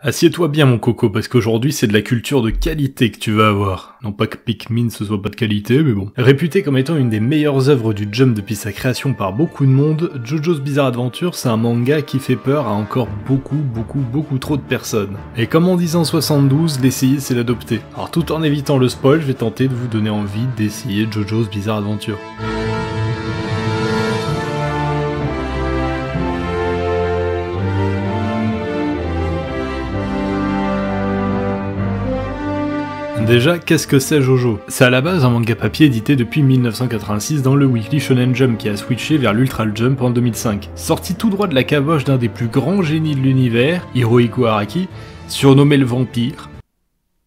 Assieds-toi bien mon coco, parce qu'aujourd'hui c'est de la culture de qualité que tu vas avoir. Non pas que Pikmin ce soit pas de qualité, mais bon. Réputé comme étant une des meilleures œuvres du Jump depuis sa création par beaucoup de monde, JoJo's Bizarre Adventure c'est un manga qui fait peur à encore beaucoup trop de personnes. Et comme on disait en 72, l'essayer c'est l'adopter. Alors tout en évitant le spoil, je vais tenter de vous donner envie d'essayer JoJo's Bizarre Adventure. Déjà, qu'est-ce que c'est Jojo? C'est à la base un manga papier édité depuis 1986 dans le Weekly Shonen Jump qui a switché vers l'Ultra Jump en 2005. Sorti tout droit de la caboche d'un des plus grands génies de l'univers, Hirohiko Araki, surnommé le vampire.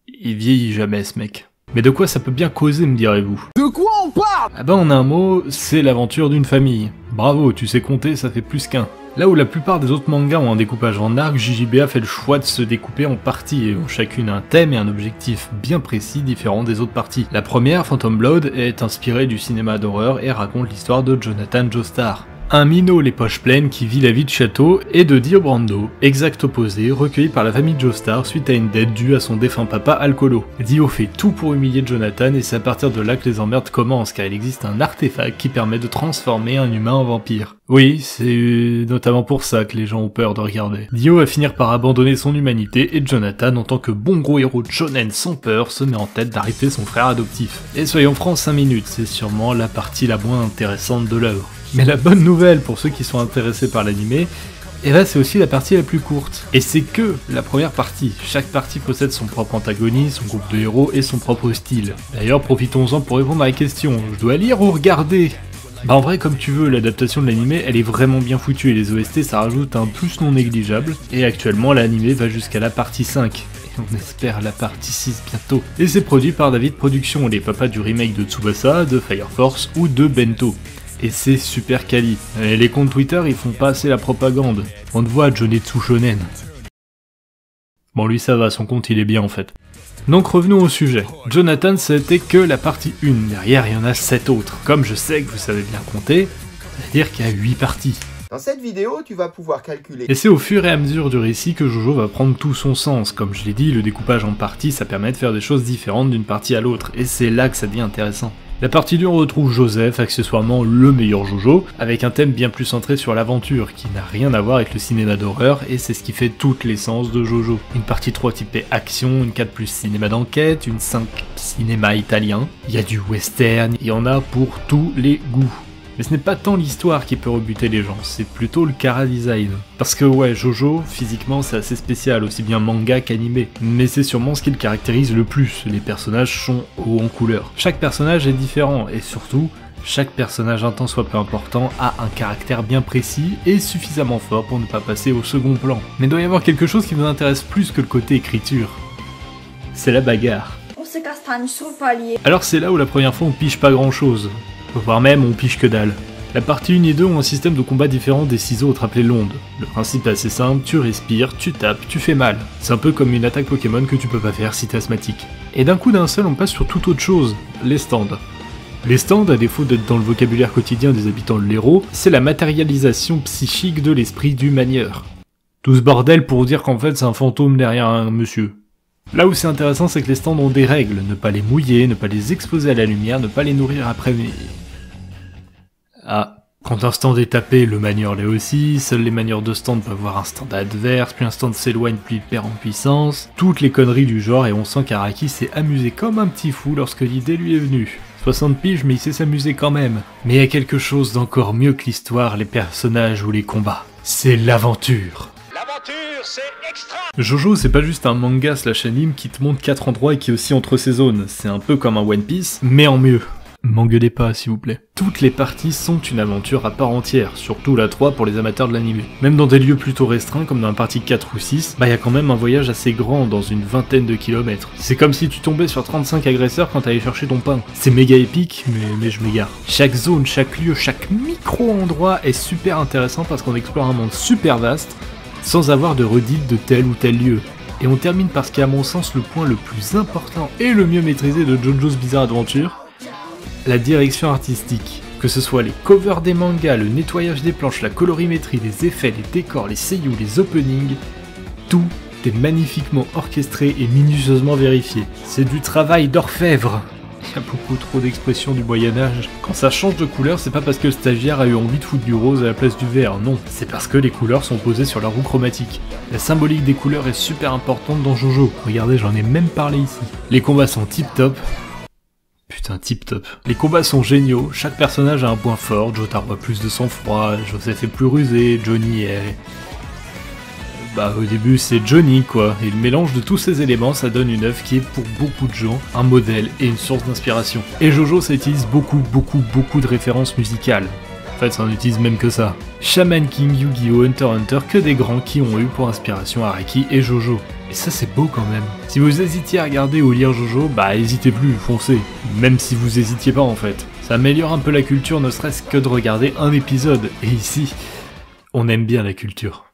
Il vieillit jamais ce mec. Mais de quoi ça peut bien causer, me direz-vous? De quoi on parle? Ah bah en un mot, c'est l'aventure d'une famille. Bravo, tu sais compter, ça fait plus qu'un. Là où la plupart des autres mangas ont un découpage en arc, JJB a fait le choix de se découper en parties et ont chacune un thème et un objectif bien précis différents des autres parties. La première, Phantom Blood, est inspirée du cinéma d'horreur et raconte l'histoire de Jonathan Joestar. Un minot les poches pleines qui vit la vie de château, et de Dio Brando, exact opposé, recueilli par la famille Joestar suite à une dette due à son défunt papa alcoolo. Dio fait tout pour humilier Jonathan et c'est à partir de là que les emmerdes commencent car il existe un artefact qui permet de transformer un humain en vampire. Oui, c'est notamment pour ça que les gens ont peur de regarder. Dio va finir par abandonner son humanité et Jonathan, en tant que bon gros héros de shonen sans peur, se met en tête d'arrêter son frère adoptif. Et soyons francs, 5 minutes, c'est sûrement la partie la moins intéressante de l'œuvre. Mais la bonne nouvelle pour ceux qui sont intéressés par l'animé, et là c'est aussi la partie la plus courte. Et c'est que la première partie. Chaque partie possède son propre antagoniste, son groupe de héros et son propre style. D'ailleurs, profitons-en pour répondre à la question, je dois lire ou regarder? Bah en vrai comme tu veux, l'adaptation de l'animé elle est vraiment bien foutue et les OST ça rajoute un plus non négligeable. Et actuellement l'animé va jusqu'à la partie 5. Et on espère la partie 6 bientôt. Et c'est produit par David Productions, les papas du remake de Tsubasa, de Fire Force ou de Bento. Et c'est super quali. Et les comptes Twitter ils font pas assez la propagande. On te voit Jonetsu Shonen. Bon lui ça va, son compte il est bien en fait. Donc revenons au sujet. Jonathan c'était que la partie 1, derrière il y en a 7 autres. Comme je sais que vous savez bien compter, ça veut dire qu'il y a 8 parties. Dans cette vidéo, tu vas pouvoir calculer. Et c'est au fur et à mesure du récit que Jojo va prendre tout son sens. Comme je l'ai dit, le découpage en parties ça permet de faire des choses différentes d'une partie à l'autre. Et c'est là que ça devient intéressant. La partie 2 on retrouve Joseph, accessoirement le meilleur Jojo, avec un thème bien plus centré sur l'aventure, qui n'a rien à voir avec le cinéma d'horreur, et c'est ce qui fait toute l'essence de Jojo. Une partie 3 typée action, une 4 plus cinéma d'enquête, une 5 cinéma italien, il y a du western, il y en a pour tous les goûts. Mais ce n'est pas tant l'histoire qui peut rebuter les gens, c'est plutôt le chara-design. Parce que ouais, Jojo, physiquement c'est assez spécial, aussi bien manga qu'animé. Mais c'est sûrement ce qui le caractérise le plus, les personnages sont hauts en couleur. Chaque personnage est différent, et surtout, chaque personnage un tant soit peu important a un caractère bien précis et suffisamment fort pour ne pas passer au second plan. Mais il doit y avoir quelque chose qui nous intéresse plus que le côté écriture. C'est la bagarre. Alors c'est là où la première fois on pige pas grand chose. Voire même on pige que dalle. La partie 1 et 2 ont un système de combat différent des 6 autres appelés l'onde. Le principe est assez simple, tu respires, tu tapes, tu fais mal. C'est un peu comme une attaque Pokémon que tu peux pas faire si t'es asthmatique. Et d'un coup d'un seul on passe sur toute autre chose, les stands. Les stands, à défaut d'être dans le vocabulaire quotidien des habitants de l'Hérault, c'est la matérialisation psychique de l'esprit du manieur. Tout ce bordel pour dire qu'en fait c'est un fantôme derrière un monsieur. Là où c'est intéressant c'est que les stands ont des règles, ne pas les mouiller, ne pas les exposer à la lumière, ne pas les nourrir après mais... Ah, quand un stand est tapé, le manieur l'est aussi, seuls les manieurs de stand peuvent voir un stand adverse, plus un stand s'éloigne, plus il perd en puissance, toutes les conneries du genre et on sent qu'Araki s'est amusé comme un petit fou lorsque l'idée lui est venue. 60 piges mais il sait s'amuser quand même. Mais il y a quelque chose d'encore mieux que l'histoire, les personnages ou les combats. C'est l'aventure. L'aventure, c'est extra. Jojo c'est pas juste un manga slash anime qui te montre 4 endroits et qui est aussi entre ces zones, c'est un peu comme un One Piece, mais en mieux. M'engueulez pas s'il vous plaît. Toutes les parties sont une aventure à part entière, surtout la 3 pour les amateurs de l'anime. Même dans des lieux plutôt restreints comme dans la partie 4 ou 6, bah y a quand même un voyage assez grand dans une vingtaine de kilomètres. C'est comme si tu tombais sur 35 agresseurs quand t'allais chercher ton pain. C'est méga épique, mais je m'égare. Chaque zone, chaque lieu, chaque micro-endroit est super intéressant parce qu'on explore un monde super vaste, sans avoir de redite de tel ou tel lieu. Et on termine par ce qui est à mon sens le point le plus important et le mieux maîtrisé de JoJo's Bizarre Adventure, la direction artistique. Que ce soit les covers des mangas, le nettoyage des planches, la colorimétrie, les effets, les décors, les seiyuu, les openings, tout Tout est magnifiquement orchestré et minutieusement vérifié. C'est du travail d'orfèvre. Il y a beaucoup trop d'expressions du Moyen-Âge. Quand ça change de couleur, c'est pas parce que le stagiaire a eu envie de foutre du rose à la place du vert, non. C'est parce que les couleurs sont posées sur la roue chromatique. La symbolique des couleurs est super importante dans Jojo. Regardez, j'en ai même parlé ici. Les combats sont tip-top. Putain, tip-top. Les combats sont géniaux, chaque personnage a un point fort. Jotaro a plus de sang-froid, Joseph est plus rusé, Johnny est... au début c'est Johnny quoi, et le mélange de tous ces éléments ça donne une œuvre qui est pour beaucoup de gens un modèle et une source d'inspiration. Et Jojo ça utilise beaucoup de références musicales. En fait ça en utilise même que ça. Shaman King, Yu-Gi-Oh, Hunter x Hunter, que des grands qui ont eu pour inspiration Araki et Jojo. Et ça c'est beau quand même. Si vous hésitiez à regarder ou lire Jojo, hésitez plus, foncez. Même si vous hésitiez pas en fait. Ça améliore un peu la culture ne serait-ce que de regarder un épisode, et ici, on aime bien la culture.